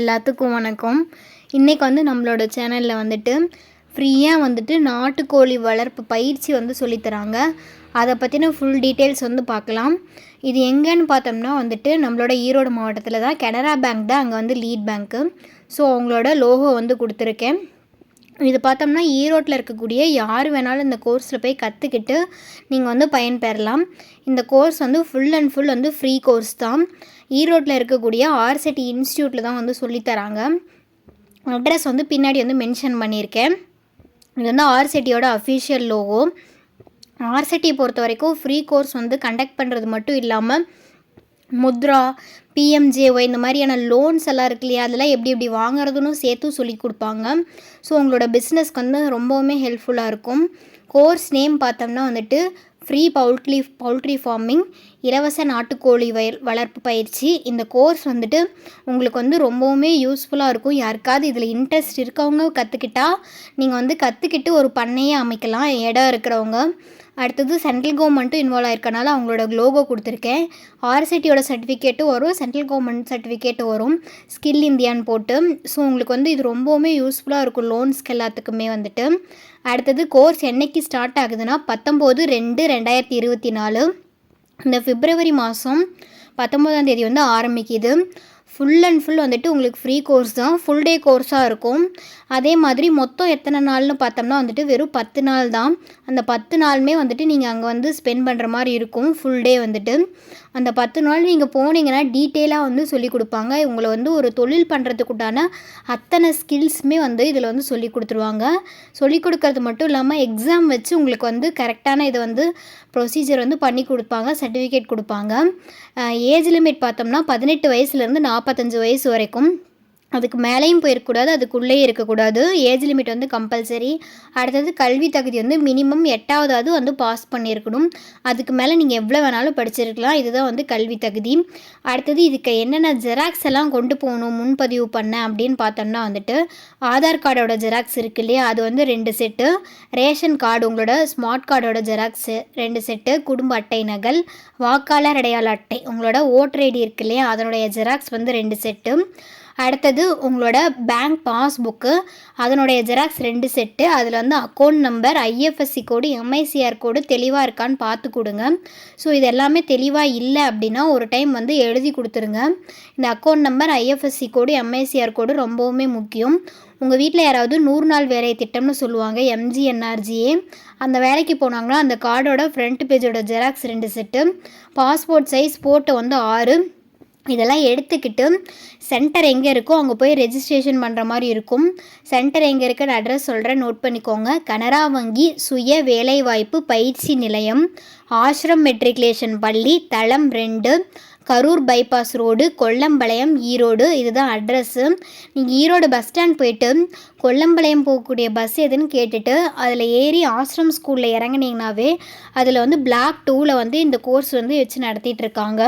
எல்லாத்துக்கும் வணக்கம். இன்றைக்கி நம்மளோட சேனலில் ஃப்ரீயாக நாட்டுக்கோழி வளர்ப்பு பயிற்சி சொல்லித்தராங்க. அதை பற்றின ஃபுல் டீட்டெயில்ஸ் பார்க்கலாம். இது எங்கேன்னு பார்த்தோம்னா நம்மளோட ஈரோடு மாவட்டத்தில் தான். கனரா பேங்க் தான் அங்கே லீட் பேங்க்கு. ஸோ அவங்களோட லோகோ கொடுத்துருக்கேன். இது பார்த்தோம்னா ஈரோட்டில் இருக்கக்கூடிய யார் வேணாலும் இந்த கோர்ஸில் போய் கற்றுக்கிட்டு நீங்கள் பயன்பெறலாம். இந்த course full and full free course தான். ஈரோட்டில் இருக்கக்கூடிய ஆர்சிட்டி இன்ஸ்டியூட்டில் தான் சொல்லித்தராங்க. அட்ரஸ் பின்னாடி மென்ஷன் பண்ணியிருக்கேன். இது ஆர்சிட்டியோட அஃபிஷியல் லோகோ. ஆர்சிட்டியை பொறுத்த வரைக்கும் ஃப்ரீ கோர்ஸ் கண்டக்ட் பண்ணுறது மட்டும் இல்லாமல் முத்ரா, பிஎம்ஜேஒய் இந்த மாதிரியான லோன்ஸ் எல்லாம் இருக்கு இல்லையா, அதெல்லாம் எப்படி வாங்குறதுன்னு சேர்த்து சொல்லி கொடுப்பாங்க. ஸோ உங்களோட பிஸ்னஸ்க்கு ரொம்பவுமே ஹெல்ப்ஃபுல்லாக இருக்கும். கோர்ஸ் நேம் பார்த்தோம்னா ஃப்ரீ பவுல்ட்ரி ஃபார்மிங், இலவச நாட்டுக்கோழி வளர்ப்பு பயிற்சி. இந்த கோர்ஸ் உங்களுக்கு ரொம்பவுமே யூஸ்ஃபுல்லாக இருக்கும். யாருக்காவது இதில் இன்ட்ரெஸ்ட் இருக்கவங்க கற்றுக்கிட்டா நீங்கள் கற்றுக்கிட்டு ஒரு பண்ணையே அமைக்கலாம், இடம் இருக்கிறவங்க. அடுத்தது சென்ட்ரல் கவர்மெண்ட்டும் இன்வால்வ் ஆயிருக்கனால அவங்களோட லோகோ கொடுத்துருக்கேன். ஆர்சிட்டியோட சர்டிஃபிகேட்டும் வரும், சென்ட்ரல் கவர்மெண்ட் சர்டிஃபிகேட்டும் வரும், ஸ்கில் இந்தியான்னு போட்டு. ஸோ உங்களுக்கு இது ரொம்பவுமே யூஸ்ஃபுல்லாக இருக்கும் லோன்ஸ்க்கு எல்லாத்துக்குமே. அடுத்தது கோர்ஸ் என்றைக்கு ஸ்டார்ட் ஆகுதுன்னா 19/2/2024 இந்த பிப்ரவரி மாதம் 19ஆம் தேதி ஆரம்பிக்குது. ஃபுல் அண்ட் ஃபுல் உங்களுக்கு ஃப்ரீ கோர்ஸ் தான். ஃபுல் டே கோர்ஸாக இருக்கும். அதே மாதிரி மொத்தம் எத்தனை நாள்னு பார்த்தோம்னா வெறும் 10 நாள் தான். அந்த 10 நாளுமே நீங்கள் அங்கே ஸ்பெண்ட் பண்ணுற மாதிரி இருக்கும். ஃபுல் டே அந்த 10 நாள் நீங்கள் போனீங்கன்னா டீட்டெயிலாக சொல்லிக் கொடுப்பாங்க. உங்களை ஒரு தொழில் பண்ணுறதுக்குண்டான அத்தனை ஸ்கில்ஸுமே இதில் சொல்லிக் கொடுத்துருவாங்க. சொல்லிக் கொடுக்கறது மட்டும் இல்லாமல் எக்ஸாம் வச்சு உங்களுக்கு கரெக்டான இதை ப்ரொசீஜர் பண்ணி கொடுப்பாங்க, சர்டிஃபிகேட் கொடுப்பாங்க. ஏஜ் லிமிட் பார்த்தோம்னா 18 வயசுலேருந்து 45 வயசு வரைக்கும். அதுக்கு மேலேயும் போயிருக்கக்கூடாது, அதுக்குள்ளேயே இருக்கக்கூடாது. Age limit compulsory. அடுத்தது கல்வி தகுதி மினிமம் 8ஆவது பாஸ் பண்ணியிருக்கணும். அதுக்கு மேலே நீங்கள் எவ்வளோ வேணாலும் படிச்சிருக்கலாம். இதுதான் கல்வி தகுதி. அடுத்தது இதுக்கு என்னென்ன ஜெராக்ஸ் எல்லாம் கொண்டு போகணும் முன்பதிவு பண்ண அப்படின்னு பார்த்தோம்னா ஆதார் கார்டோட ஜெராக்ஸ் இருக்கு இல்லையா, அது 2 செட்டு, ரேஷன் கார்டு உங்களோட ஸ்மார்ட் கார்டோட ஜெராக்ஸு 2 செட்டு, குடும்ப அட்டை நகல், வாக்காளர் அடையாள அட்டை உங்களோட ஓட்டர் ஐடி இருக்கு இல்லையா, அதனுடைய ஜெராக்ஸ் 2 செட்டு. அடுத்தது உங்களோட பேங்க் பாஸ்புக்கு அதனுடைய ஜெராக்ஸ் 2 செட்டு. அதில் அக்கௌண்ட் நம்பர், ஐஎஃப்எஸ்சி கோடு, எம்ஐசிஆர் கோடு தெளிவாக இருக்கான்னு பார்த்து கொடுங்க. ஸோ இது எல்லாமே தெளிவாக இல்லை அப்படின்னா ஒரு டைம் எழுதி கொடுத்துருங்க. இந்த அக்கௌண்ட் நம்பர், ஐஎஃப்எஸ்சி கோடு, எம்ஐசிஆர் கோடு ரொம்பவுமே முக்கியம். உங்கள் வீட்டில் யாராவது 100 நாள் வேலை திட்டம்னு சொல்லுவாங்க, எம்ஜிஎன்ஆர்ஜிஏ, அந்த வேலைக்கு போனாங்கன்னா அந்த கார்டோட ஃப்ரண்ட் பேஜோட xerox 2 set, passport size photo 6. இதெல்லாம் எடுத்துக்கிட்டு சென்டர் எங்கே இருக்கோ அங்கே போய் ரெஜிஸ்ட்ரேஷன் பண்ணுற மாதிரி இருக்கும். சென்டர் எங்கே இருக்குன்னு அட்ரஸ் சொல்கிறேன், நோட் பண்ணிக்கோங்க. கனரா வங்கி சுய வேலைவாய்ப்பு பயிற்சி நிலையம், ஆஷ்ரம் மெட்ரிகுலேஷன் பள்ளி, தளம் 2, கரூர் பைபாஸ் ரோடு, கொல்லம்பாளையம், ஈரோடு. இதுதான் அட்ரஸ்ஸு. நீங்கள் ஈரோடு பஸ் ஸ்டாண்ட் போயிட்டு கொல்லம்பாளையம் போகக்கூடிய பஸ் எதுன்னு கேட்டுட்டு அதில் ஏறி ஆசிரம் ஸ்கூலில் இறங்குனீங்கனாவே அதில் பிளாக் 2ல் இந்த கோர்ஸ் வச்சு நடத்திட்டு இருக்காங்க.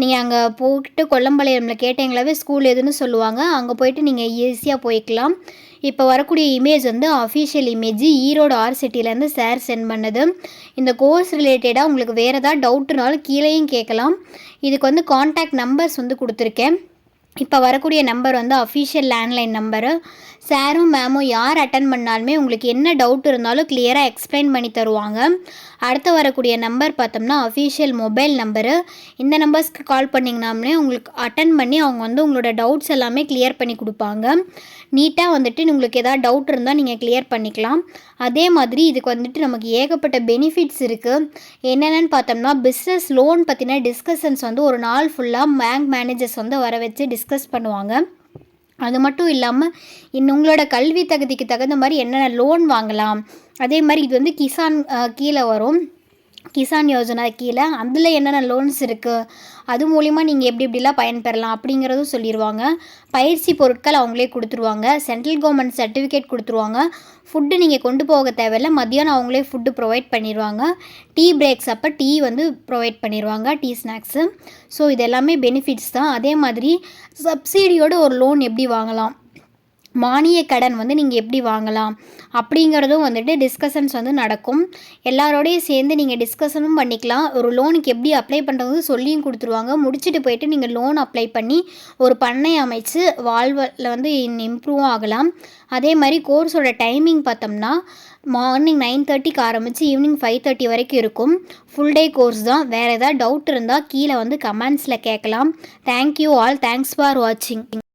நீங்கள் அங்கே போய்ட்டு கொல்லம்பாளையமில் கேட்டீங்களாவே ஸ்கூல் எதுன்னு சொல்லுவாங்க. அங்கே போயிட்டு நீங்கள் ஈஸியாக போய்க்கலாம். இப்போ வரக்கூடிய இமேஜ் அஃபிஷியல் இமேஜ் ஈரோடு ஆர்சிட்டிலேருந்து சார் சென்ட் பண்ணது. இந்த கோர்ஸ் ரிலேட்டடாக உங்களுக்கு வேறு ஏதாவது டவுட்டுனாலும் கீழேயும் கேட்கலாம். இதுக்கு கான்டாக்ட் நம்பர்ஸ் கொடுத்துருக்கேன். இப்போ வரக்கூடிய நம்பர் அஃபிஷியல் லேண்ட்லைன் நம்பரு. சாரும் மேமும் யார் அட்டன் பண்ணாலுமே உங்களுக்கு என்ன டவுட் இருந்தாலும் கிளியராக எக்ஸ்பிளைன் பண்ணி தருவாங்க. அடுத்து வரக்கூடிய நம்பர் பார்த்தோம்னா அஃபிஷியல் மொபைல் நம்பரு. இந்த நம்பர்ஸ்க்கு கால் பண்ணிங்கனாலே உங்களுக்கு அட்டன் பண்ணி அவங்க உங்களோட டவுட்ஸ் எல்லாமே கிளியர் பண்ணி கொடுப்பாங்க. நீட்டாக உங்களுக்கு ஏதாவது டவுட் இருந்தால் நீங்கள் கிளியர் பண்ணிக்கலாம். அதே மாதிரி இதுக்கு நமக்கு ஏகப்பட்ட பெனிஃபிட்ஸ் இருக்குது. என்னென்னு பார்த்தோம்னா பிஸ்னஸ் லோன் பற்றின டிஸ்கஷன்ஸ் ஒரு நாள் ஃபுல்லாக பேங்க் மேனேஜர்ஸ் வர வச்சு டிஸ்கஸ் பண்ணுவாங்க. அது மட்டும் இல்லாமல் உங்களோட கல்வி தகுதிக்கு தகுந்த மாதிரி என்னென்ன லோன் வாங்கலாம், அதே மாதிரி இது கிசான் கீழே வரும், கிசான் யோஜனா கீழே அதில் என்னென்ன லோன்ஸ் இருக்குது, அது மூலிமா நீங்கள் எப்படிலாம் பயன்பெறலாம் அப்படிங்கிறதும் சொல்லிடுவாங்க. பயிற்சி பொருட்கள் அவங்களே கொடுத்துருவாங்க. சென்ட்ரல் கவர்மெண்ட் சர்டிஃபிகேட் கொடுத்துருவாங்க. ஃபுட்டு நீங்கள் கொண்டு போக தேவையில்லை, மத்தியானம் அவங்களே ஃபுட்டு ப்ரொவைட் பண்ணிடுவாங்க. டீ பிரேக்ஸ் அப்போ டீ ப்ரொவைட் பண்ணிடுவாங்க, டீ ஸ்நாக்ஸு. ஸோ இது எல்லாமே பெனிஃபிட்ஸ் தான். அதே மாதிரி சப்சிடியோட ஒரு லோன் எப்படி வாங்கலாம் மானிய கடன் வந்து நீங்கள் எப்படி வாங்கலாம் அப்படிங்கிறதும் வந்துட்டு டிஸ்கஷன்ஸ் வந்து நடக்கும். எல்லாரோடையும் சேர்ந்து நீங்கள் டிஸ்கஷனும் பண்ணிக்கலாம். ஒரு லோனுக்கு எப்படி அப்ளை பண்ணுறது சொல்லியும் கொடுத்துருவாங்க. முடிச்சுட்டு போயிட்டு நீங்கள் லோன் அப்ளை பண்ணி ஒரு பண்ணை அமைச்சு வாழ்வில் வந்து இம்ப்ரூவும் ஆகலாம். அதே மாதிரி கோர்ஸோட டைமிங் பார்த்தோம்னா மார்னிங் 9:30க்கு ஆரம்பித்து ஈவினிங் 5:30 வரைக்கும் இருக்கும். ஃபுல் டே கோர்ஸ் தான். வேறு ஏதாவது டவுட் இருந்தால் கீழே வந்து கமெண்ட்ஸில் கேட்கலாம். Thank you all. தேங்க்ஸ் ஃபார் வாட்சிங்.